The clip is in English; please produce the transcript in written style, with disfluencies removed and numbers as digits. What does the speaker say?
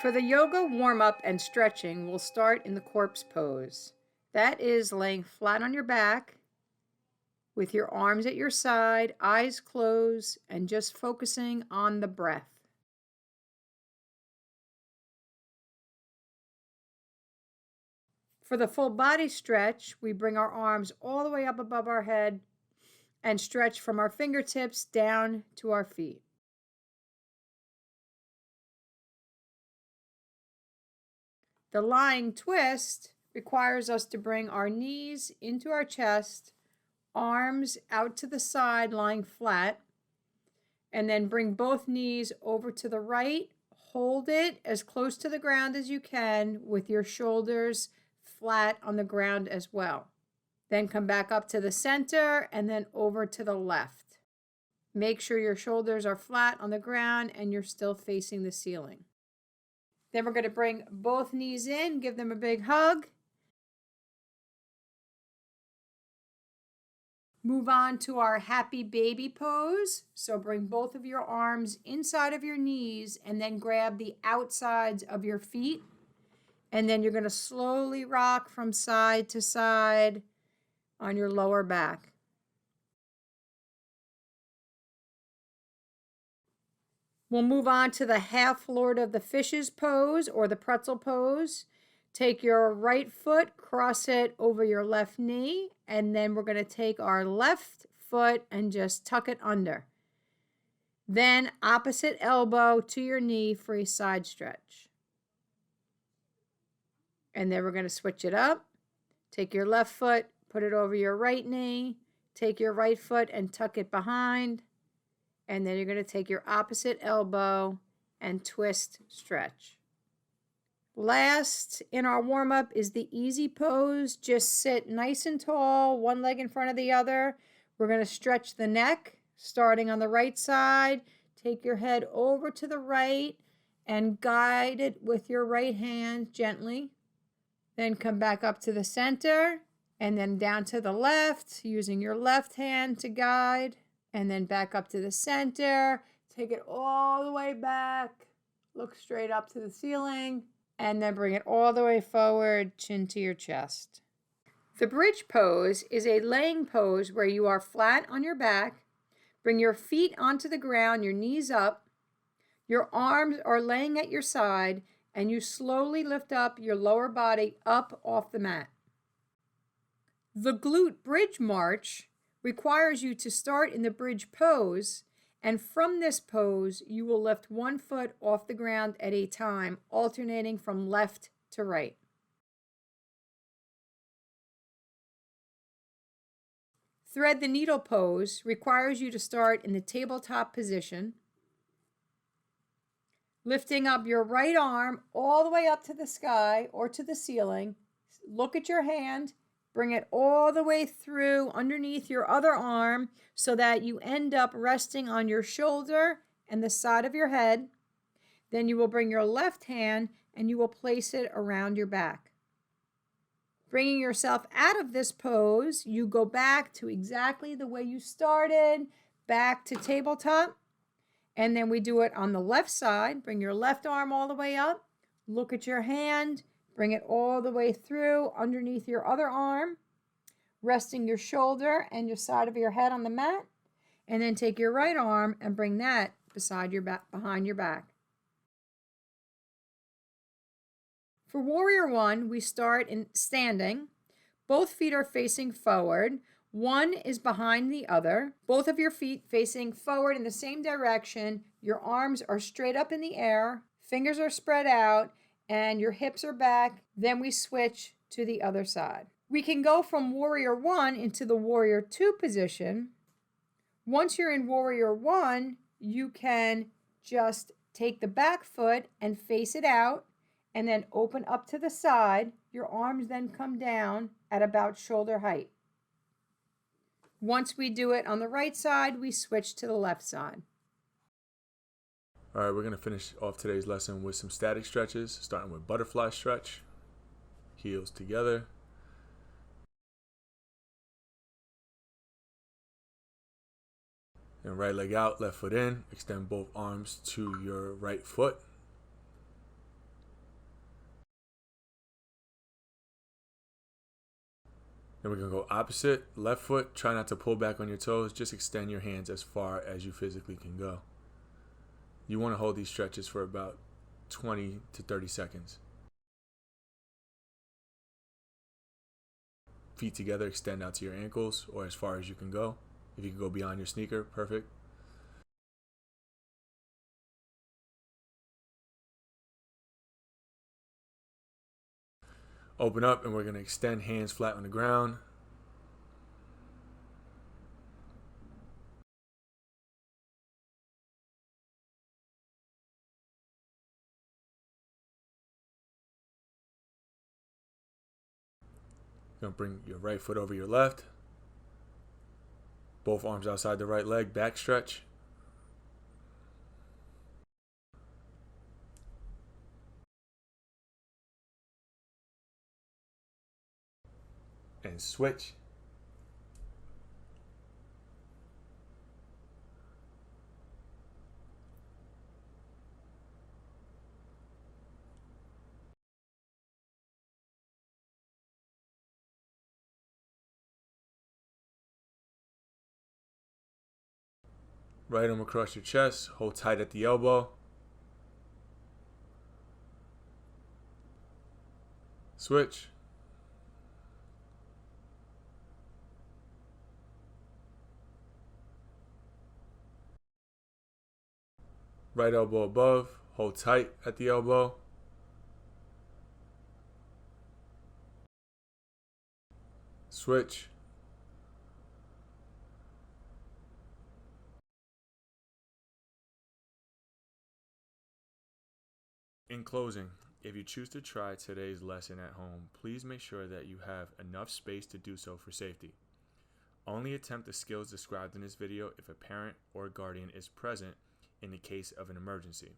For the yoga warm-up and stretching, we'll start in the corpse pose. That is laying flat on your back with your arms at your side, eyes closed, and just focusing on the breath. For the full body stretch, we bring our arms all the way up above our head and stretch from our fingertips down to our feet. The lying twist requires us to bring our knees into our chest, arms out to the side, lying flat, and then bring both knees over to the right. Hold it as close to the ground as you can with your shoulders flat on the ground as well. Then come back up to the center and then over to the left. Make sure your shoulders are flat on the ground and you're still facing the ceiling. Then we're going to bring both knees in, give them a big hug. Move on to our happy baby pose. So bring both of your arms inside of your knees and then grab the outsides of your feet. And then you're going to slowly rock from side to side on your lower back. We'll move on to the half Lord of the Fishes pose or the pretzel pose. Take your right foot, cross it over your left knee, and then we're going to take our left foot and just tuck it under. Then opposite elbow to your knee for a side stretch. And then we're going to switch it up. Take your left foot, put it over your right knee, take your right foot and tuck it behind. And then you're going to take your opposite elbow and twist, stretch. Last in our warm-up is the easy pose. Just sit nice and tall, one leg in front of the other. We're going to stretch the neck, starting on the right side. Take your head over to the right and guide it with your right hand gently. Then come back up to the center and then down to the left, using your left hand to guide. And then back up to the center. Take it all the way back. Look straight up to the ceiling. And then bring it all the way forward, chin to your chest. The bridge pose is a laying pose where you are flat on your back. Bring your feet onto the ground, your knees up. Your arms are laying at your side, and you slowly lift up your lower body up off the mat. The glute bridge march requires you to start in the bridge pose, and from this pose, you will lift one foot off the ground at a time, alternating from left to right. Thread the needle pose requires you to start in the tabletop position, lifting up your right arm all the way up to the sky or to the ceiling. Look at your hand. Bring it all the way through underneath your other arm so that you end up resting on your shoulder and the side of your head. Then you will bring your left hand and you will place it around your back. Bringing yourself out of this pose, you go back to exactly the way you started, back to tabletop. And then we do it on the left side. Bring your left arm all the way up. Look at your hand. Bring it all the way through underneath your other arm, resting your shoulder and your side of your head on the mat. And then take your right arm and bring that beside your back, behind your back. For Warrior One, we start in standing. Both feet are facing forward. One is behind the other. Both of your feet facing forward in the same direction. Your arms are straight up in the air. Fingers are spread out. And your hips are back. Then we switch to the other side. We can go from Warrior One into the Warrior Two position. Once you're in Warrior One, you can just take the back foot and face it out and then open up to the side. Your arms then come down at about shoulder height. Once we do it on the right side, we switch to the left side. All right, we're going to finish off today's lesson with some static stretches, starting with butterfly stretch, heels together. And right leg out, left foot in. Extend both arms to your right foot. Then we're going to go opposite, left foot. Try not to pull back on your toes. Just extend your hands as far as you physically can go. You want to hold these stretches for about 20 to 30 seconds. Feet together, extend out to your ankles or as far as you can go. If you can go beyond your sneaker, perfect. Open up and we're going to extend hands flat on the ground. You're going to bring your right foot over your left. Both arms outside the right leg, back stretch. And switch. Right arm across your chest, hold tight at the elbow. Switch. Right elbow above, hold tight at the elbow. Switch. In closing, if you choose to try today's lesson at home, please make sure that you have enough space to do so for safety. Only attempt the skills described in this video if a parent or guardian is present in the case of an emergency.